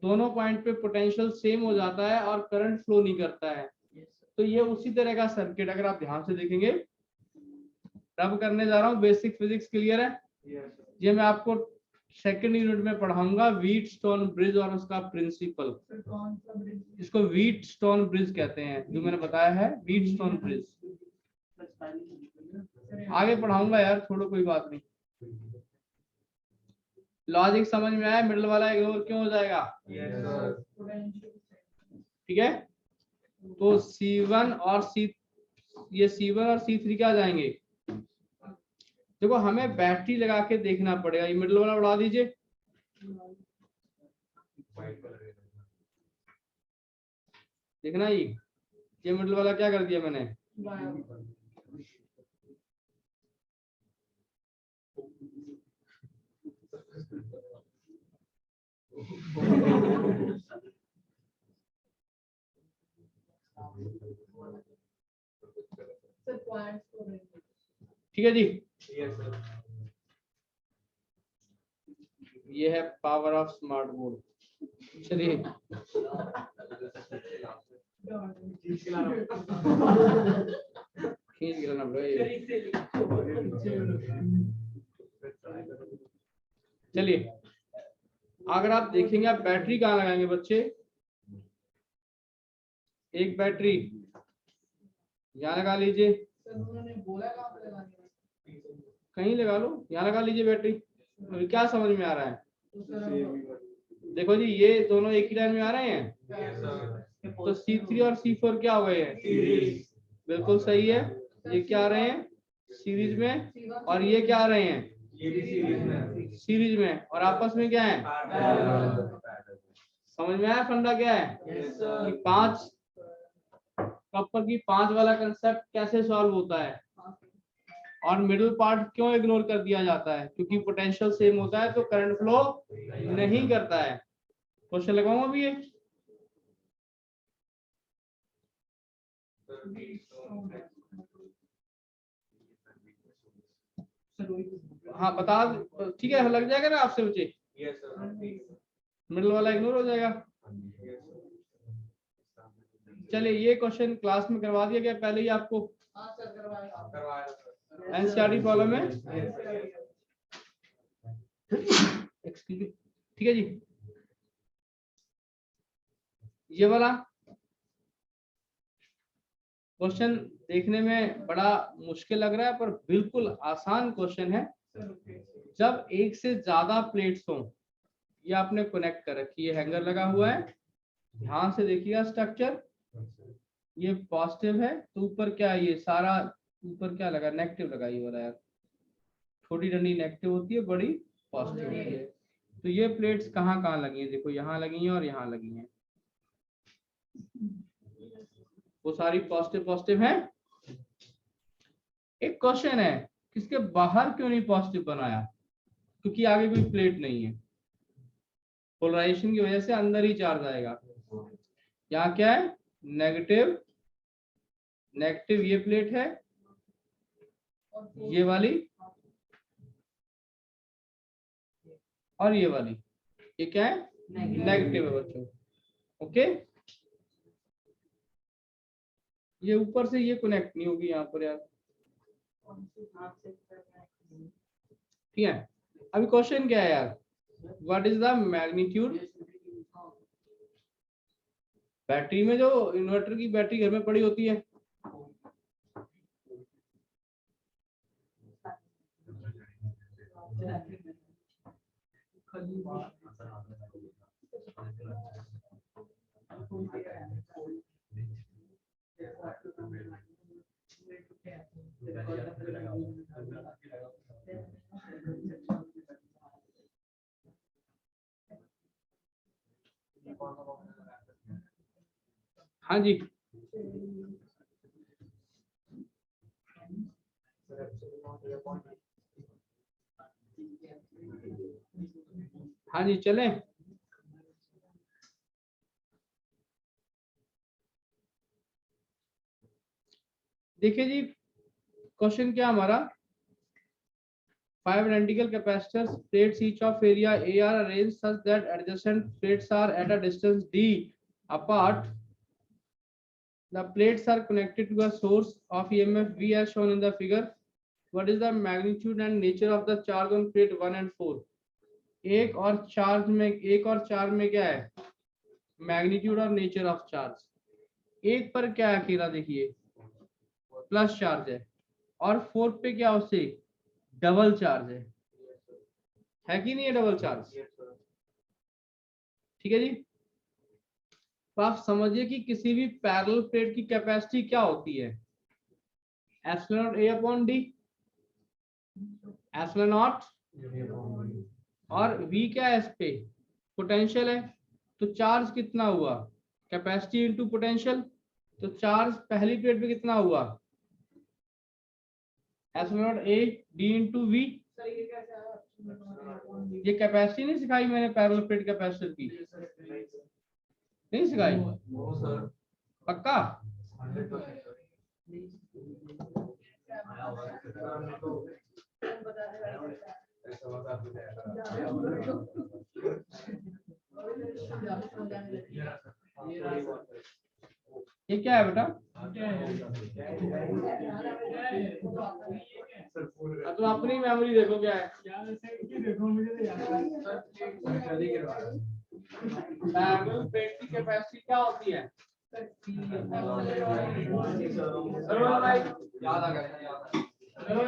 दोनों पॉइंट पे पोटेंशियल सेम हो जाता है और करंट फ्लो नहीं करता है। तो ये उसी तरह का सर्किट, अगर आप ध्यान से देखेंगे, रब करने जा रहा हूँ। बेसिक फिजिक्स क्लियर है? ये मैं आपको सेकंड यूनिट में पढ़ाऊंगा, व्हीटस्टोन ब्रिज और उसका प्रिंसिपल। इसको व्हीटस्टोन ब्रिज कहते हैं, जो मैंने बताया है व्हीटस्टोन ब्रिज। आगे पढ़ाऊंगा यार, छोड़ो कोई बात नहीं। लॉजिक समझ में आया? मिडिल वाला इग्नोर क्यों हो जाएगा? ठीक है, तो C1 और C1 और C3 क्या जाएंगे? देखो हमें बैटरी लगा के देखना पड़ेगा। ये मिडिल वाला उड़ा दीजिए। देखना ये मिडिल वाला क्या कर दिया मैंने? ठीक है जी, ये है पावर ऑफ स्मार्ट बोर्ड। चलिए खींच गिराना पड़ेगा। चलिए अगर आप देखेंगे, आप बैटरी कहाँ लगाएंगे बच्चे? एक बैटरी यहाँ लगा लीजिए, कहीं लगा लो, यहाँ लगा लीजिए बैटरी। अभी क्या समझ में आ रहा है? देखो जी ये दोनों एक ही लाइन में आ रहे हैं, तो C3 और C4 क्या हो गए हैं? बिल्कुल सही है। ये क्या आ रहे हैं? सीरीज में। और ये क्या आ रहे हैं? सीरीज में। और आपस में क्या है? समझ में आया फंडा क्या है? कि 5 कॉपर की 5 वाला कंसेप्ट कैसे सॉल्व होता है, और मिडिल पार्ट क्यों इग्नोर कर दिया जाता है, क्योंकि पोटेंशियल सेम होता है तो करंट फ्लो नहीं करता है। क्वेश्चन लगाऊंगा अभी ये। हाँ बता, ठीक है लग जाएगा ना आपसे बच्चे, Yes, sir. मिडिल वाला इग्नोर हो जाएगा। Yes, sir. चलिए ये क्वेश्चन क्लास में करवा दिया गया पहले ही आपको, हाँ सर करवाया। करवाया सर। एनसीईआरटी प्रॉब्लम है। Yes, sir. Excuse me, ठीक है जी। ये वाला क्वेश्चन देखने में बड़ा मुश्किल लग रहा है पर बिल्कुल आसान क्वेश्चन है। जब एक से ज्यादा प्लेट्स हो, ये आपने कनेक्ट कर रखी है, हैंगर लगा हुआ है, ध्यान से देखिएगा स्ट्रक्चर, ये पॉजिटिव है तो ऊपर क्या है, ये सारा ऊपर क्या लगा, नेगेटिव लगा ये वाला यार, छोटी डंडी नेगेटिव होती है, बड़ी पॉजिटिव होती है। तो ये प्लेट्स कहाँ कहाँ लगी हैं, देखो यहाँ लगी हैं और यहाँ लगी हैं, वो सारी पॉजिटिव पॉजिटिव हैं। एक क्वेश्चन है किसके बाहर क्यों नहीं पॉजिटिव बनाया, क्योंकि आगे कोई प्लेट नहीं है, पोलराइजेशन की वजह से अंदर ही चार्ज आएगा। यहाँ क्या है, नेगेटिव नेगेटिव, ये प्लेट है, ये वाली और ये वाली, ये क्या है, नेगेटिव है बच्चों। ओके, ये ऊपर से ये कनेक्ट नहीं होगी यहाँ पर यार, ठीक है। अभी क्वेश्चन क्या है यार, what is the magnitude, battery में जो इन्वर्टर की बैटरी घर में पड़ी होती है, हाँ जी हाँ जी चलें। देखिए जी क्वेश्चन क्या हमारा, 5 identical capacitors plates each of area A are arranged such that adjacent plates are at a distance D apart. The plates are connected to a source of EMF V as shown in the figure. What is the magnitude and nature of the charge on plate 1 and 4? एक और 4 में क्या है, magnitude और nature of charge. एक पर क्या है अकेला, देखिए प्लस चार्ज है, और 4 पे क्या उससे डबल चार्ज है कि नहीं है डबल चार्ज, ठीक है जी। तो आप समझिए कि किसी भी पैरेलल प्लेट की कैपेसिटी क्या होती है, epsilon not a upon D, epsilon not, और V क्या है, इस पे पोटेंशियल है, तो चार्ज कितना हुआ, कैपेसिटी इनटू पोटेंशियल, तो चार्ज पहली प्लेट पे कितना हुआ, epsilon not A D into V। ये कैपेसिटी नहीं सिखाई मैंने पैरेलल प्लेट कैपेसिटर की, नहीं सिखाई, पक्का। ये क्या है बेटा, तो अपनी मेमोरी देखो क्या है, पैरेलल प्लेट की कैपेसिटी क्या होती है, भाई याद आ गया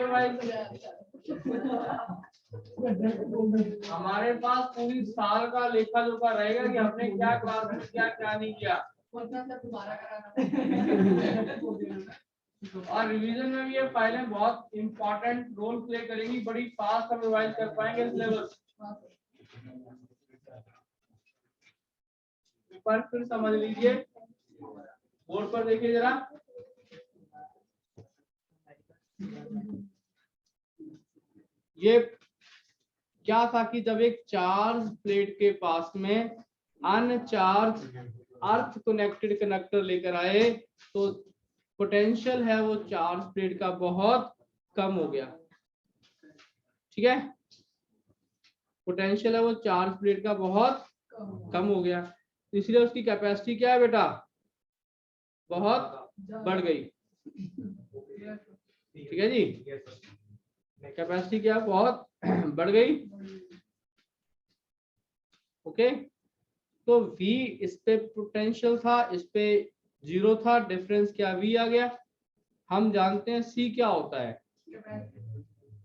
भाई, हमारे पास पूरी साल का लेखा जोखा रहेगा कि हमने क्या क्लास में किया क्या नहीं किया, और रिवीजन में भी ये फाइलें बहुत इंपॉर्टेंट रोल प्ले करेंगी, बड़ी फास्ट हम रिवाइज कर पाएंगे इस लेवल। बार फिर समझ लीजिए, बोर्ड पर देखिए जरा। ये क्या था कि जब एक चार्ज प्लेट के पास में अनचार्ज अर्थ कनेक्टेड कंडक्टर लेकर आए तो पोटेंशियल है वो चार्ज प्लेट का बहुत कम हो गया। ठीक है, पोटेंशियल है वो चार्ज प्लेट का बहुत कम हो गया, इसलिए उसकी कैपेसिटी क्या है बेटा, बहुत बढ़ गई। ठीक है जी, कैपेसिटी क्या बहुत बढ़ गई। ओके, तो V इस पे पोटेंशियल था, इस पे 0 था, डिफरेंस क्या V आ गया। हम जानते हैं C क्या होता है,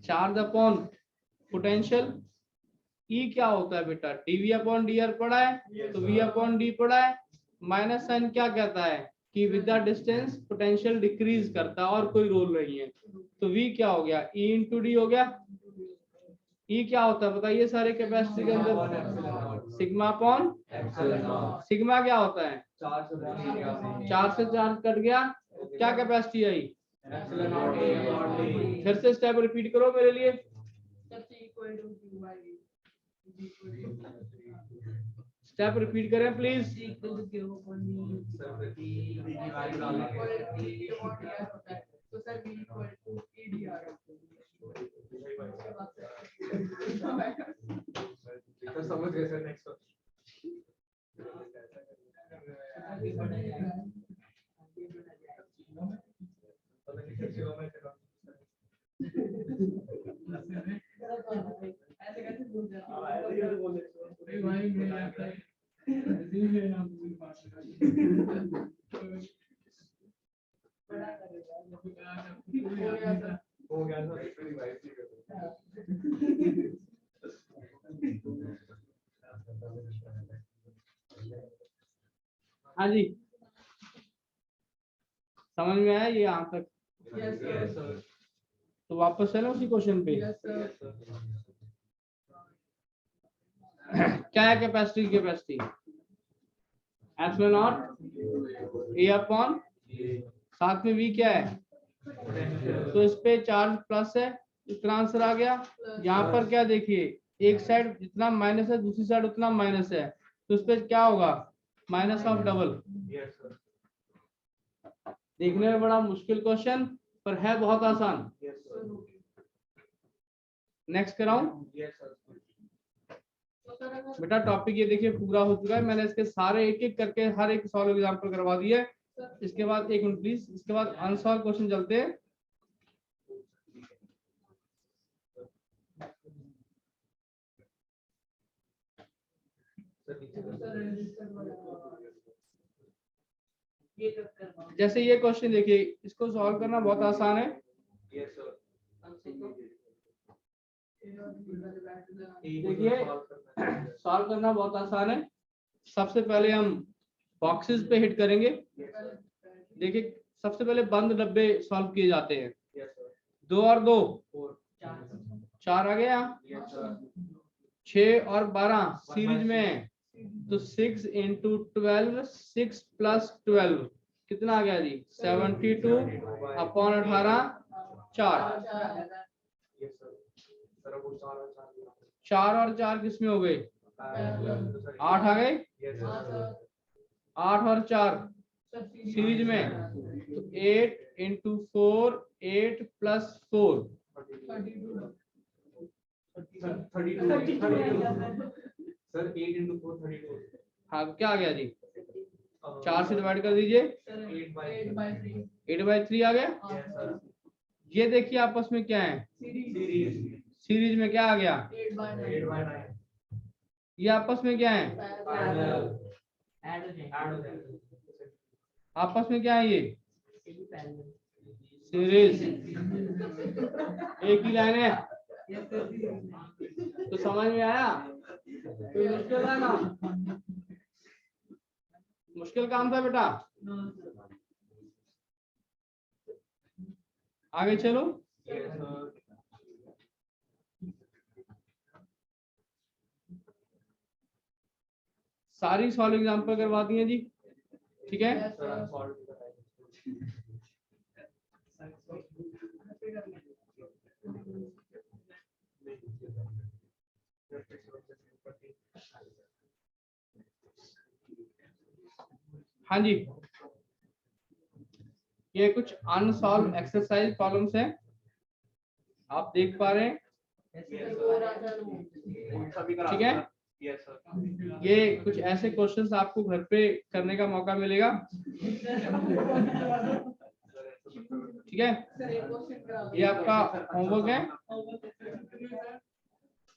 चार्ज अपॉन पोटेंशियल। E क्या होता है बेटा, dV अपॉन dr पढ़ा है, तो V अपॉन d पढ़ा है। माइनस साइन क्या कहता है कि with the distance potential decrease करता है, और कोई रोल नहीं है। तो V क्या हो गया, E इंटू डी हो गया। E क्या होता है बताइए सारे कैपेसिटी के अंदर, सिग्मा अपॉन सिग्मा क्या होता है, चार्ज से चार्ज कट गया, क्या कैपेसिटी आई। फिर से स्टेप रिपीट करो मेरे लिए। स्टेप रिपीट करें प्लीज। समझ गए सर, नेक्स्ट हो गया हाँ जी, समझ में आया ये यहाँ तक। तो वापस चलो उसी क्वेश्चन पे। क्या है capacity, capacity epsilon not a upon, साथ में V क्या है, तो इस पे चार्ज प्लस है, इतना आंसर आ गया। यहाँ पर क्या देखिए, एक साइड जितना माइनस है दूसरी साइड उतना माइनस है, तो इस पे क्या होगा, माइनस ऑफ डबल। देखने में बड़ा मुश्किल क्वेश्चन पर है बहुत आसान। नेक्स्ट कराऊं बेटा, टॉपिक ये देखिए पूरा हो चुका है, मैंने इसके सारे एक एक करके हर एक सॉल्व एग्जांपल करवा दिए। इसके बाद एक मिनट प्लीज, इसके बाद अनसॉल्व क्वेश्चन चलते हैं। जैसे ये क्वेश्चन देखिए, इसको सॉल्व करना बहुत आसान है। देखिए सॉल्व करना बहुत आसान है। सबसे पहले हम बॉक्सेस पे हिट करेंगे। देखिए सबसे पहले बंद डब्बे सॉल्व किए जाते हैं। 2 और 2 4 आ गया, 6 और 12 सीरीज में, तो 6 इंटू 12, 6 प्लस 12 कितना आ गया जी, 72 अपॉन 18, 4। 4 और 4 किसमें हो गए, 8 आ गए। 8 और 4 सीरीज में, तो 8 इंटू 4, 8 प्लस 4 सर 8 into 4 32। हाँ क्या आ गया जी, 4 से डिवाइड कर दीजिए, 8/3 आ गया। ये देखिए आपस में क्या है, सीरीज में क्या आ गया, 8/9। ये आपस में क्या है, आपस में क्या है ये, सीरीज, एक ही लाइन है। तो समझ में आया, कोई मुश्किल है ना, मुश्किल काम था बेटा। आगे चलो। सारी सॉल्व एग्जांपल करवा दी है जी, ठीक है। Yes, sir sir. अनसॉल्व भी बताइए। हाँ जी, ये कुछ अनसॉल्व एक्सरसाइज प्रॉब्लम्स हैं, आप देख पा रहे हैं, ठीक है। Yes sir. ये कुछ ऐसे क्वेश्चंस आपको घर पे करने का मौका मिलेगा, ठीक है। ये आपका होमवर्क है,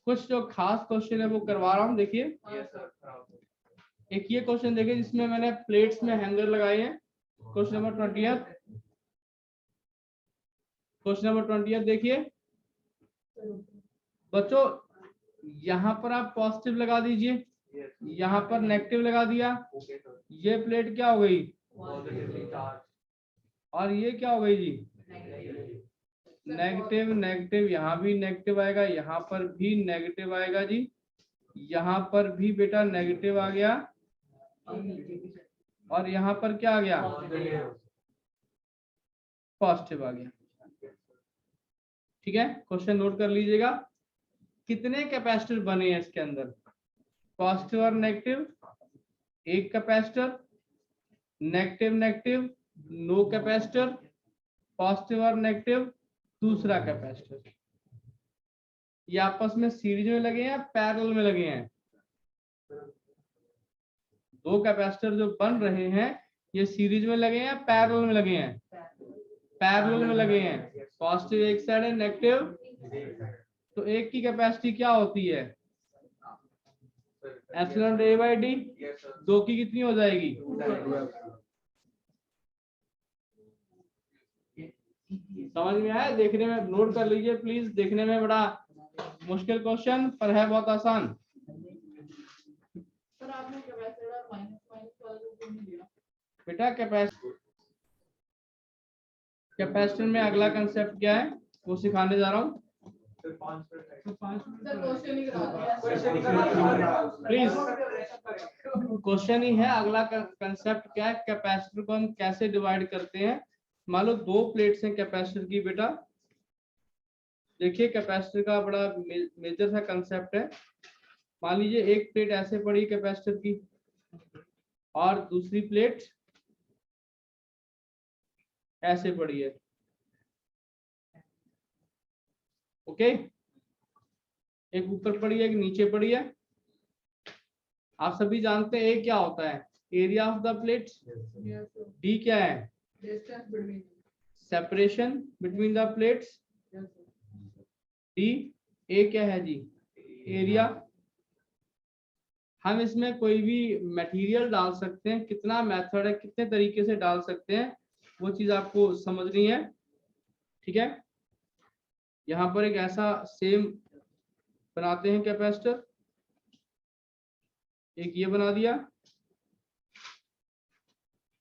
कुछ जो खास क्वेश्चन है वो करवा रहा हूँ। देखिए यस सर। एक ये क्वेश्चन देखिए जिसमें मैंने प्लेट्स में हैंगर लगाए हैं, क्वेश्चन नंबर 20। क्वेश्चन नंबर 20 देखिए बच्चों, यहाँ पर आप पॉजिटिव लगा दीजिए, यहाँ पर नेगेटिव लगा दिया, ओके सर। ये प्लेट क्या हो गई पॉजिटिवली चार्ज। और ये क्या हो गई जी नेगेटिव। नेगेटिव यहाँ भी नेगेटिव आएगा, यहाँ पर भी नेगेटिव आएगा जी, यहाँ पर भी बेटा नेगेटिव आ गया, और यहाँ पर क्या आ गया पॉजिटिव आ गया, ठीक है। क्वेश्चन नोट कर लीजिएगा, कितने कैपेसिटर बने हैं इसके अंदर, पॉजिटिव और नेगेटिव, एक capacitor, negative negative, no capacitor, positive और नेगेटिव, दूसरा कैपेसिटर। ये आपस में सीरीज में लगे हैं, पैरेलल में लगे हैं। दो कैपेसिटर जो बन रहे हैं ये सीरीज में लगे हैं, पैरेलल में लगे हैं, पैरेलल में लगे हैं। पॉजिटिव एक साइड है, नेगेटिव, तो एक की कैपेसिटी क्या होती है एप्सिलॉन ए बाई डी, दो की कितनी हो जाएगी। समझ में आया, देखने में नोट कर लीजिए प्लीज, देखने में बड़ा मुश्किल क्वेश्चन पर है बहुत आसान। सर आपने कैपेसिटर और माइनस माइनस वाला जो क्यों नहीं दिया? बेटा कैपेसिटर में अगला कंसेप्ट क्या है वो सिखाने जा रहा हूँ, सर 5 मिनट सर क्वेश्चन ही करा दिया। प्लीज। क्वेश्चन ही है, अगला कंसेप्ट क्या है, कैपेसिटर को हम कैसे डिवाइड करते हैं। मान लो दो प्लेट्स हैं कैपेसिटर की बेटा, देखिए कैपेसिटर का बड़ा मेजर सा कंसेप्ट है। मान लीजिए एक प्लेट ऐसे पड़ी कैपेसिटर की और दूसरी प्लेट ऐसे पड़ी है, ओके। एक ऊपर पड़ी है, एक नीचे पड़ी है। आप सभी जानते हैं ए क्या होता है, area of the plate. Yes, sir. D क्या है, Distance between. Separation between the plates. Yes, sir. D A क्या है जी, एरिया। हम इसमें कोई भी मटेरियल डाल सकते हैं, कितना मेथड है, कितने तरीके से डाल सकते हैं, वो चीज आपको समझनी है, ठीक है। यहाँ पर एक ऐसा सेम बनाते हैं कैपेसिटर, एक ये बना दिया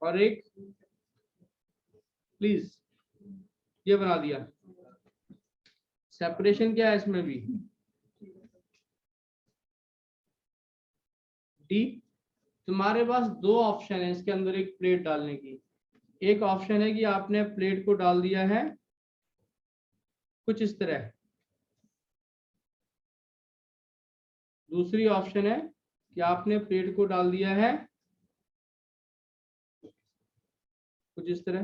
और एक प्लीज ये बना दिया। सेपरेशन क्या है इसमें भी, डी। तुम्हारे पास दो ऑप्शन है इसके अंदर एक प्लेट डालने की। एक ऑप्शन है कि आपने प्लेट को डाल दिया है कुछ इस तरह, दूसरी ऑप्शन है कि आपने प्लेट को डाल दिया है कुछ इस तरह।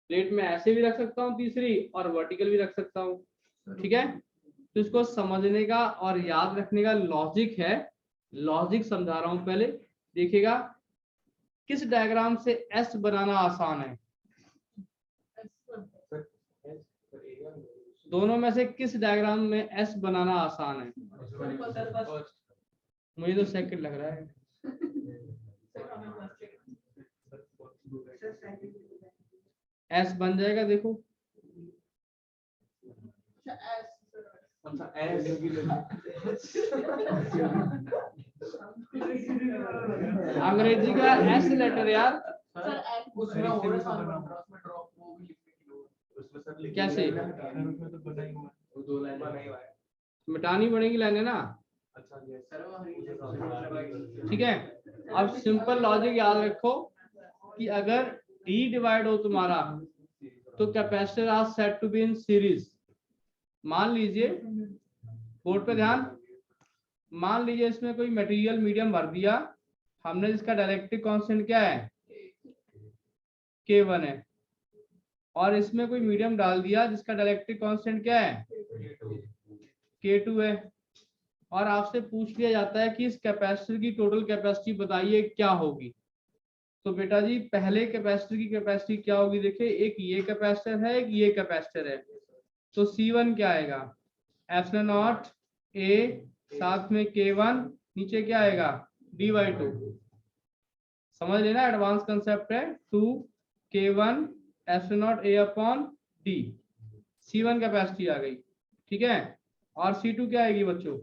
प्लेट में ऐसे भी रख सकता हूँ तीसरी, और वर्टिकल भी रख सकता हूँ, ठीक है। तो इसको समझने का और याद रखने का लॉजिक है, लॉजिक समझा रहा हूं पहले देखिएगा। किस डायग्राम से एस बनाना आसान है, दोनों में से किस डायग्राम में एस बनाना आसान है। मुझे तो सेकंड लग रहा है। एस बन जाएगा, देखो अंग्रेजी का एस लेटर यार, कैसे मिटानी पड़ेगी लाइनें ना। अच्छा yes ठीक है। अब सिंपल लॉजिक याद रखो कि अगर D डिवाइड हो तुम्हारा तो capacitor are set to be in series. मान लीजिए, बोर्ड पे ध्यान, मान लीजिए इसमें कोई मटेरियल मीडियम भर दिया हमने, जिसका डायरेक्टिव कांस्टेंट क्या है K1 है, और इसमें कोई मीडियम डाल दिया जिसका डायरेक्टिव कांस्टेंट क्या है K2 है, और आपसे पूछ लिया जाता है कि इस कैपेसिटर की टोटल कैपेसिटी बताइए क्या होगी। तो बेटा जी पहले कैपेसिटर की कैपेसिटी क्या होगी, देखिए एक ये कैपेसिटर है, एक ये कैपेसिटर है, तो C1 क्या आएगा एप्सिलॉन नॉट A साथ में K1, नीचे क्या आएगा D/2। समझ लेना, एडवांस कंसेप्ट है। 2K1 epsilon naught A upon D, C1 capacity आ गई, ठीक है। और C2 क्या आएगी बच्चों,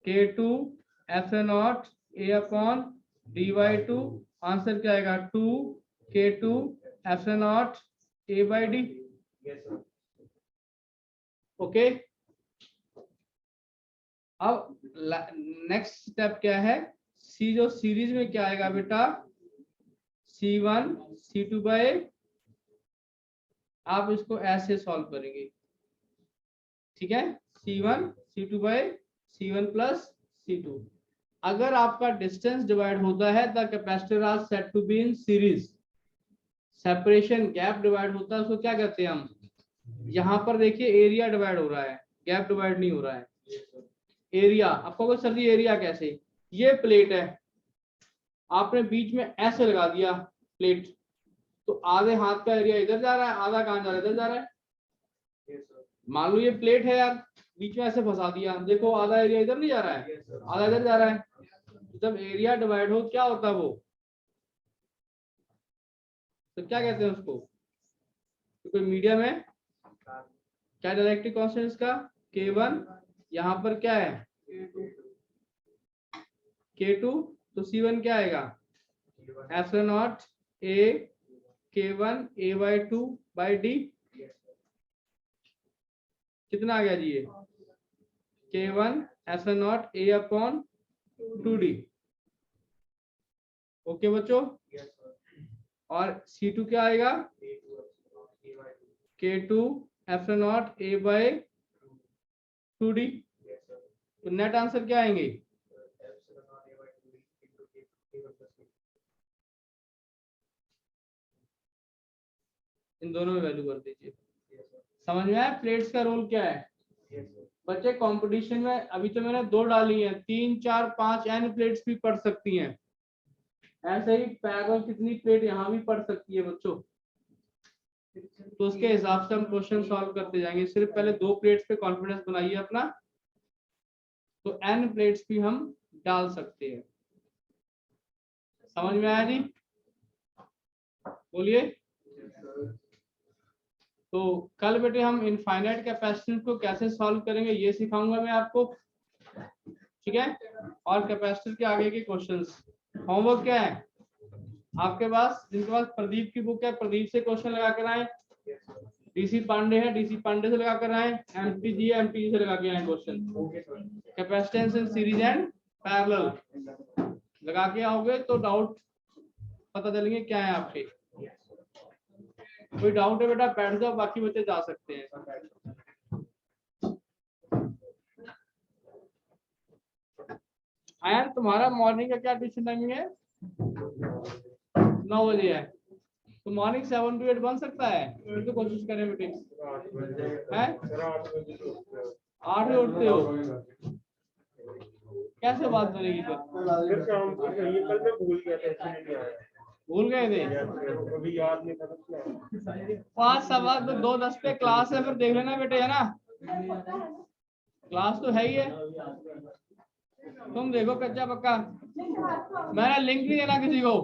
K2 epsilon naught A upon D/2। Answer क्या आएगा 2K2 epsilon naught A/D। Okay. अब नेक्स्ट स्टेप क्या है, सी जो सीरीज में क्या आएगा बेटा C1 C2 बाय, आप इसको ऐसे सॉल्व करेंगे, ठीक है। C1 C2 bye C1 plus C2। अगर आपका डिस्टेंस डिवाइड होता है the capacitor are set to be in series, separation gap divide होता है उसको क्या कहते हैं हम, यहाँ पर देखिए एरिया डिवाइड हो रहा है, गैप डिवाइड नहीं हो रहा है। एरिया आपको कोई सर्दी एरिया कैसे, ये प्लेट है, आपने बीच में ऐसे लगा दिया प्लेट, तो आधे हाथ का एरिया इधर जा रहा है, आधा कहाँ जा रहा है, इधर जा रहा है। मान लो ये प्लेट है यार, बीच में ऐसे फंसा दिया, देखो आधा एरिया इधर नहीं जा रहा है, आधा इधर जा रहा है। तो जब एरिया डिवाइड हो क्या होता है वो, तो क्या कहते हैं उसको, तो कोई मीडियम है, क्या डायरेक्टिव कांस्टेंट इसका K1, यहाँ पर क्या है K2, तो C1 क्या आएगा epsilon naught A K1 A/2 by D। कितना आ गया जी ये K1 epsilon naught A upon 2D। Okay बच्चों। और C2 क्या आएगा K2 epsilon naught A bye 2D। तो नेट आंसर क्या आएंगे, इन दोनों में वैल्यू कर दीजिए। समझ में आया प्लेट्स का रोल क्या है बच्चे। कंपटीशन में अभी तो मैंने 2 डाली हैं, 3 4 5 n प्लेट्स भी पढ़ सकती हैं, ऐसे ही पैरेलल कितनी प्लेट यहाँ भी पढ़ सकती है बच्चों। तो उसके हिसाब से हम क्वेश्चन सॉल्व करते जाएंगे। सिर्फ पहले 2 प्लेट्स पे कॉन्फिडेंस बनाइए अपना, तो n प्लेट्स भी हम डाल सकते हैं। समझ में आया जी, बोलिए। तो कल बेटे हम इनफाइनाइट कैपेसिटेंस को कैसे सॉल्व करेंगे ये सिखाऊंगा मैं आपको, ठीक है। और कैपेसिटर के आगे के क्वेश्चंस, होमवर्क क्या है आपके पास, जिनके पास प्रदीप की बुक है प्रदीप से क्वेश्चन लगा कर आए, डीसी पांडे है डीसी पांडे से लगा कर आए, एमटीजी है एमटीजी से लगा के आए question. Capacitance in series and parallel लगा के आओगे तो डाउट पता चलेंगे क्या है आपके। कोई डाउट है बेटा बैठ जाओ, बाकी बच्चे जा सकते हैं। आयन तुम्हारा मॉर्निंग का क्या ट्यूशन टाइमिंग है 9 बजे है, तो मॉर्निंग 7 to 8 बन सकता है, फिर तो कोशिश करें बेटे हैं। 8 बजे उठते हो, कैसे बात बनेगी फिर, कल मैं भूल गया था इसलिए नहीं आया। भूल गए थे, अभी याद नहीं था। 5:15 पे क्लास है, फिर देख लेना बेटे, है ना, क्लास तो है ही है। तुम देखो कच्चा पक्का, मैंने लिंक नहीं देना किसी को,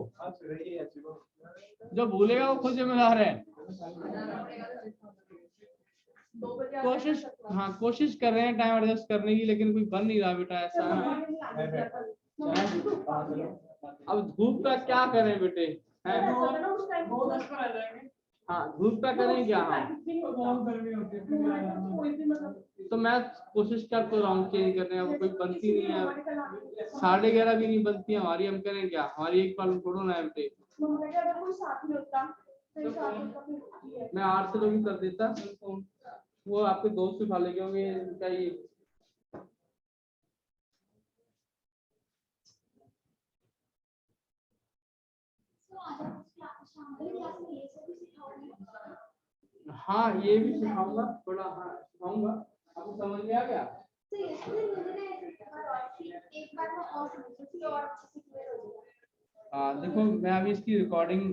जो भूलेगा वो खुद जिम्मेदार है। कोशिश, हाँ कोशिश कर रहे हैं टाइम एडजस्ट करने की, लेकिन कोई बन नहीं रहा बेटा ऐसा है। अब धूप का क्या करें बेटे, हैं? हाँ धूप का करें क्या हम? तो मैं कोशिश कर तो रहा हूँ चेंज करने का, कोई बनती नहीं है, 11:30 भी नहीं बनती है हमारी, हम करें क्या? हमारी एक बार छोड़ो ना एमटे, मैं 8 से तो भी कर देता, वो आपके दोस्त उठा लेंगे होंगे उनका ये। हाँ ये भी सिखाऊंगा थोड़ा, हाँ सिखाऊंगा, आपको समझ में आ गया? हाँ देखो मैं अभी इसकी रिकॉर्डिंग